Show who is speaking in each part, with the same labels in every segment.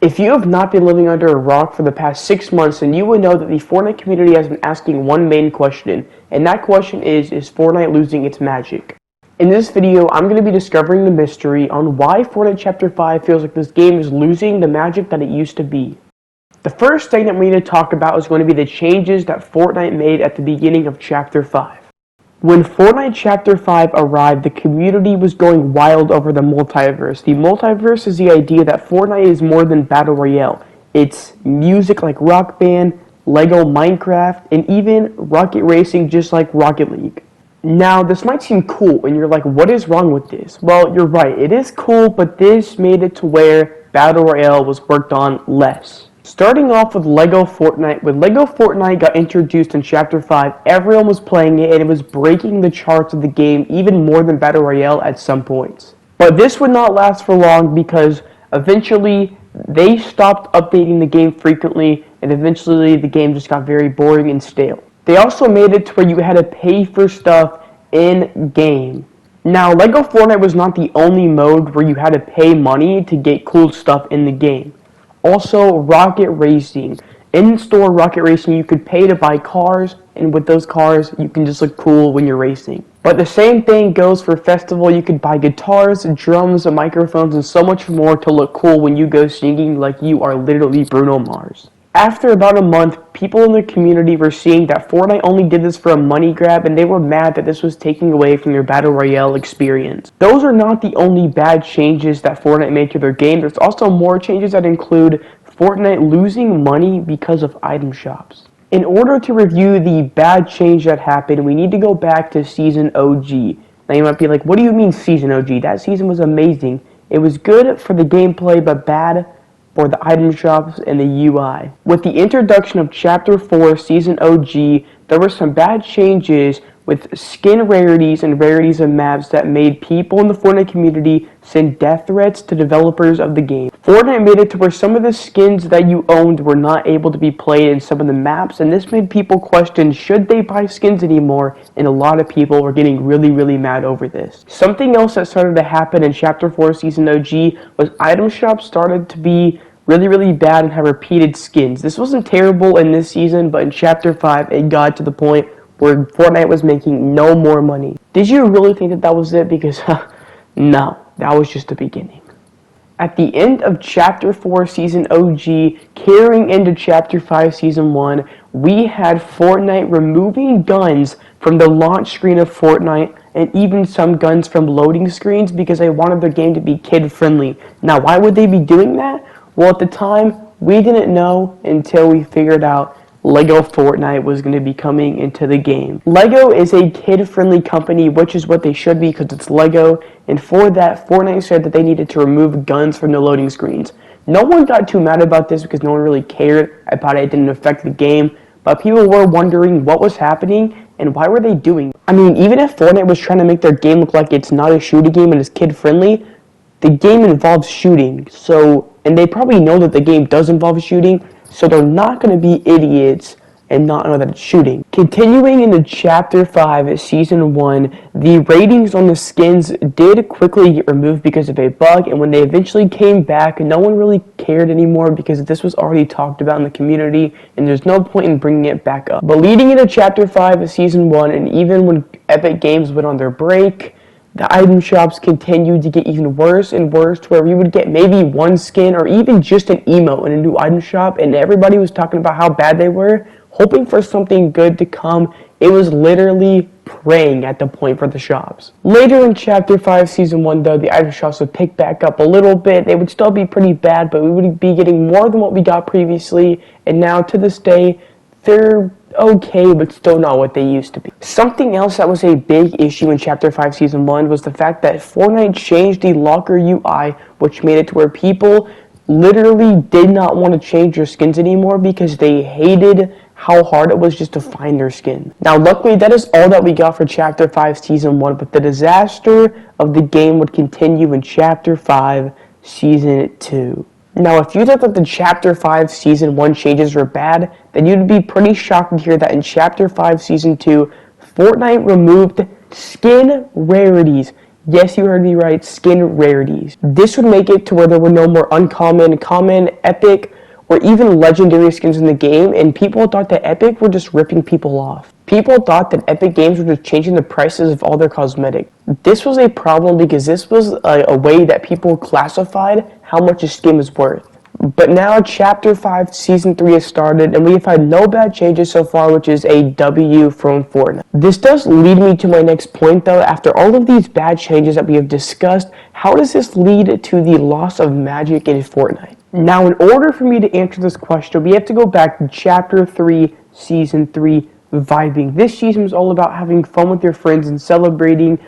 Speaker 1: If you have not been living under a rock for the past 6 months, then you would know that the Fortnite community has been asking one main question, and that question is Fortnite losing its magic? In this video, I'm going to be discovering the mystery on why Fortnite Chapter 5 feels like this game is losing the magic that it used to be. The first thing that we need to talk about is going to be the changes that Fortnite made at the beginning of Chapter 5. When Fortnite Chapter 5 arrived, the community was going wild over the multiverse. The multiverse is the idea that Fortnite is more than Battle Royale. It's music like Rock Band, Lego Minecraft, and even rocket racing just like Rocket League. Now, this might seem cool, and you're like, what is wrong with this? Well, you're right, it is cool, but this made it to where Battle Royale was worked on less. Starting off with Lego Fortnite, when Lego Fortnite got introduced in Chapter 5, everyone was playing it and it was breaking the charts of the game even more than Battle Royale at some points. But this would not last for long because eventually they stopped updating the game frequently and eventually the game just got very boring and stale. They also made it to where you had to pay for stuff in-game. Now, Lego Fortnite was not the only mode where you had to pay money to get cool stuff in the game. Also, rocket racing. In-store rocket racing, you could pay to buy cars, and with those cars, you can just look cool when you're racing. But the same thing goes for festival. You could buy guitars, drums, microphones, and so much more to look cool when you go singing like you are literally Bruno Mars. After about a month, people in the community were seeing that Fortnite only did this for a money grab, and they were mad that this was taking away from their Battle Royale experience. Those are not the only bad changes that Fortnite made to their game. There's also more changes that include Fortnite losing money because of item shops. In order to review the bad change that happened, we need to go back to Season OG. Now you might be like, what do you mean Season OG? That season was amazing. It was good for the gameplay, but bad for the item shops and the UI. With the introduction of Chapter 4 Season OG, there were some bad changes with skin rarities and rarities of maps that made people in the Fortnite community send death threats to developers of the game. Fortnite made it to where some of the skins that you owned were not able to be played in some of the maps, and this made people question should they buy skins anymore, and a lot of people were getting really mad over this. Something else that started to happen in Chapter 4 Season OG was item shops started to be really bad and have repeated skins. This wasn't terrible in this season, but in Chapter 5 it got to the point where Fortnite was making no more money. Did you really think that that was it? Because no, that was just the beginning. At the end of Chapter 4 Season OG, carrying into Chapter 5 Season 1, we had Fortnite removing guns from the launch screen of Fortnite and even some guns from loading screens because they wanted their game to be kid-friendly. Now, why would they be doing that? Well, at the time, we didn't know until we figured out Lego Fortnite was going to be coming into the game. Lego is a kid-friendly company, which is what they should be because it's Lego, and for that, Fortnite said that they needed to remove guns from the loading screens. No one got too mad about this because no one really cared about it. It didn't affect the game, but people were wondering what was happening and why were they doing it. I mean, even if Fortnite was trying to make their game look like it's not a shooting game and it's kid-friendly, the game involves shooting, and they probably know that the game does involve shooting, so they're not going to be idiots and not know that it's shooting. Continuing into Chapter 5, Season 1, the ratings on the skins did quickly get removed because of a bug, and when they eventually came back, no one really cared anymore because this was already talked about in the community, and there's no point in bringing it back up. But leading into Chapter 5, Season 1, and even when Epic Games went on their break, the item shops continued to get even worse and worse to where we would get maybe one skin or even just an emote in a new item shop, and everybody was talking about how bad they were, hoping for something good to come. It was literally praying at the point for the shops. Later in Chapter 5 Season 1 though, the item shops would pick back up a little bit. They would still be pretty bad, but we would be getting more than what we got previously, and now to this day, they're okay, but still not what they used to be. Something else that was a big issue in Chapter 5 Season 1 was the fact that Fortnite changed the locker UI, which made it to where people literally did not want to change their skins anymore because they hated how hard it was just to find their skin. Now, luckily, that is all that we got for Chapter 5 Season 1, but the disaster of the game would continue in Chapter 5 Season 2. Now, if you thought that the Chapter 5 Season 1 changes were bad, then you'd be pretty shocked to hear that in Chapter 5 Season 2, Fortnite removed skin rarities. Yes, you heard me right, skin rarities. This would make it to where there were no more uncommon, common, epic, or even legendary skins in the game, and people thought that Epic were just ripping people off. People thought that Epic Games were just changing the prices of all their cosmetics. This was a problem because this was a way that people classified how much a skin was worth. But now Chapter 5 Season 3 has started, and we have had no bad changes so far, which is a W from Fortnite. This does lead me to my next point, though. After all of these bad changes that we have discussed, how does this lead to the loss of magic in Fortnite? Now, in order for me to answer this question, we have to go back to Chapter 3 Season 3 Vibing. This season was all about having fun with your friends and celebrating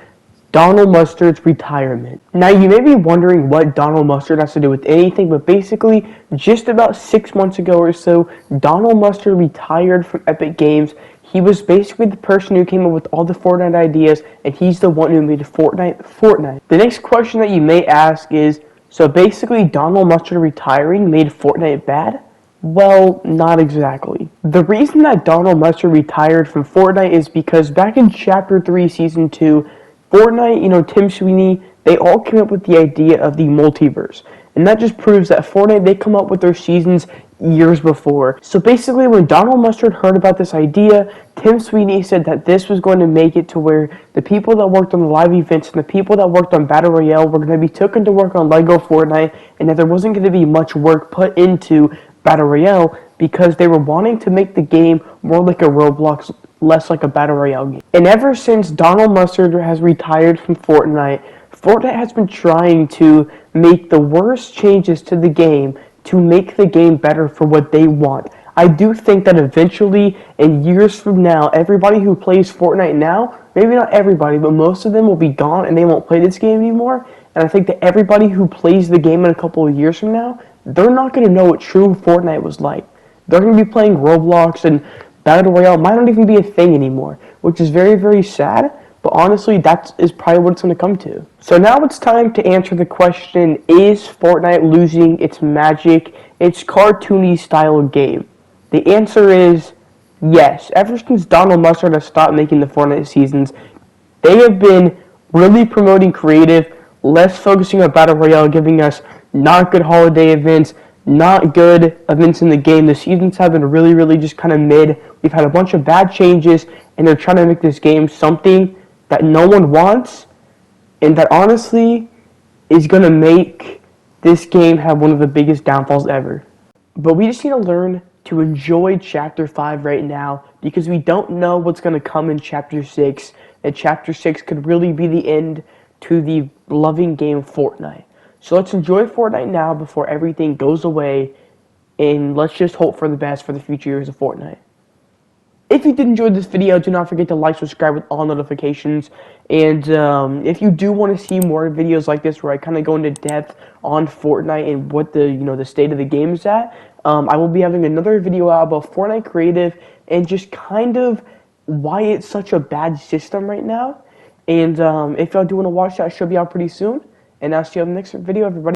Speaker 1: Donald Mustard's retirement. Now, you may be wondering what Donald Mustard has to do with anything, but basically, just about 6 months ago or so, Donald Mustard retired from Epic Games. He was basically the person who came up with all the Fortnite ideas, and he's the one who made Fortnite. The next question that you may ask is, so basically Donald Mustard retiring made Fortnite bad? Well, not exactly. The reason that Donald Mustard retired from Fortnite is because back in Chapter 3, Season 2, Fortnite, Tim Sweeney, they all came up with the idea of the multiverse. And that just proves that Fortnite, they come up with their seasons years before. So basically, when Donald Mustard heard about this idea, Tim Sweeney said that this was going to make it to where the people that worked on the live events and the people that worked on Battle Royale were going to be taken to work on LEGO Fortnite, and that there wasn't going to be much work put into Battle Royale because they were wanting to make the game more like a Roblox, less like a Battle Royale game. And ever since Donald Mustard has retired from Fortnite, Fortnite has been trying to make the worst changes to the game to make the game better for what they want. I do think that eventually, in years from now, everybody who plays Fortnite now, maybe not everybody, but most of them will be gone and they won't play this game anymore. And I think that everybody who plays the game in a couple of years from now, they're not going to know what true Fortnite was like. They're going to be playing Roblox, and Battle Royale might not even be a thing anymore, which is very, very sad. But honestly, that is probably what it's going to come to. So now it's time to answer the question, is Fortnite losing its magic, its cartoony style game? The answer is yes. Ever since Donald Mustard has stopped making the Fortnite seasons, they have been really promoting creative, less focusing on Battle Royale, giving us not good holiday events, not good events in the game. The seasons have been really, really just kind of mid. We've had a bunch of bad changes, and they're trying to make this game something that no one wants, and that honestly is going to make this game have one of the biggest downfalls ever. But we just need to learn to enjoy Chapter 5 right now, because we don't know what's going to come in Chapter 6, and Chapter 6 could really be the end to the loving game Fortnite. So let's enjoy Fortnite now before everything goes away, and let's just hope for the best for the future years of Fortnite. If you did enjoy this video, do not forget to like, subscribe with all notifications, and if you do want to see more videos like this where I kind of go into depth on Fortnite and what the state of the game is at, I will be having another video out about Fortnite Creative and just kind of why it's such a bad system right now. And if y'all do want to watch that, it should be out pretty soon. And I'll see you on the next video, everybody.